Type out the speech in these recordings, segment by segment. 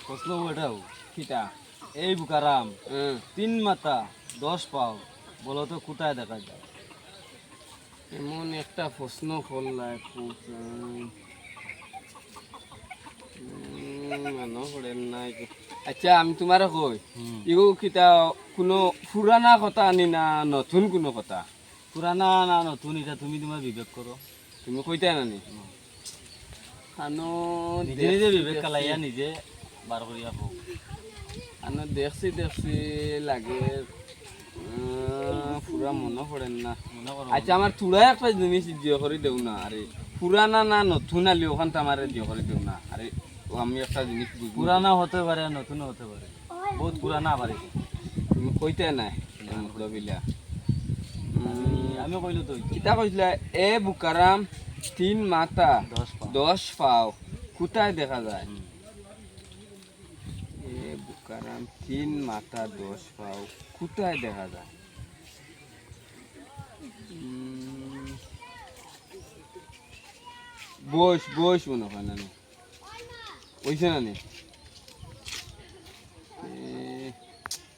প্রশ্ন ওটাও কিটা এই বুকারাম হ্যাঁ 3 মাথা 10 পাও বলো তো কোথায় দেখা যায়? এমন একটা প্রশ্ন করলাই খুব মনে পড়েন নাই যে। আচ্ছা আমি তোমারে কই ইগো কিতা কোনো পুরানা কথা আনি না নতুন কোনো কথা পুরানা না নতুন এটা তুমি তোমার বিবেক করো। তুমি কইতে নানি আনো নিজে নিজে বিবেক কালাইয়া নিজে বার করিয়া হোক। আনো দেখছি লাগে পুরা মনে পড়েন না। মনে করো আচ্ছা আমার চূড়া একটা জিনিস দিয়ে করে দেও না আরে পুরানা না নতুন আলি ওখান তো আমার দিয়ে করে দেও না আরে আমি একটা জিনিস বুঝবো পুরানা হতে পারে নতুন হতে পারে, বহুত পুরানা আবার এটা। তুমি কইতে নাই মতলবিলা আমি কইলো তো কিতা কইছিলা এ বুকারাম 3 মাথা 10 পাও কোথায় দেখা যায়? এ বুকারাম 3 মাথা 10 পাও কোথায় দেখা যায়? বস মনে হয় না ওইছে না নি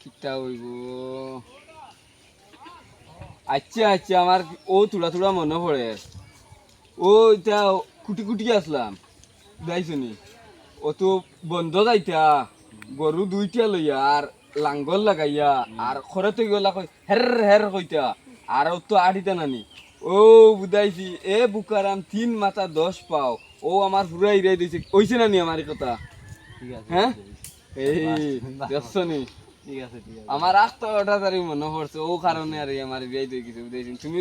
কিতা হইব আচ্ছা আমার ও তুলা মনে পড়ে ও এটা কুটি আসলাম যাইছনি ও তো বন্ধ যাইতা গরু 2টা লইয়া আর লাঙ্গল লাগাইয়া আর খরে তো গলা কই হের কইতা আর ও তো আড়িতা নানি ও বুঝাইছি এ বুকারাম 3 মাথা 10 পাও ও আমার পুরা ইরাই দিছে কইছে নানি আমার এই কথা ঠিক আছে হ্যাঁ এই দেখছনি ঠিক আছে আমার আস্তা ওটা তারি মনে পড়ছে ও কারণে আর আমার বিয়াই দিয়ে কিছু বুঝাইছি তুমি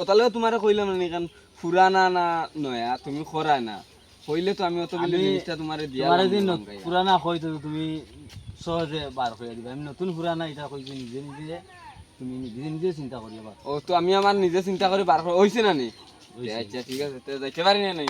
ওতালে তোমারে কইলাম না কারণ পুরানা না নয়া তুমি খরায় না কইলে তো আমি অত বলে জিনিসটা তোমারে দিয়া তোমার যদি পুরানা হইতো তুমি সহজে বার করে দিবা। আমি নতুন পুরানা এটা কইছি নিজে নিজে, তুমি নিজে চিন্তা করিয়া বার। ও তো আমি আমার নিজে চিন্তা করে বার হইছে না নি আচ্ছা ঠিক আছে তো যাইতে পারি না নাই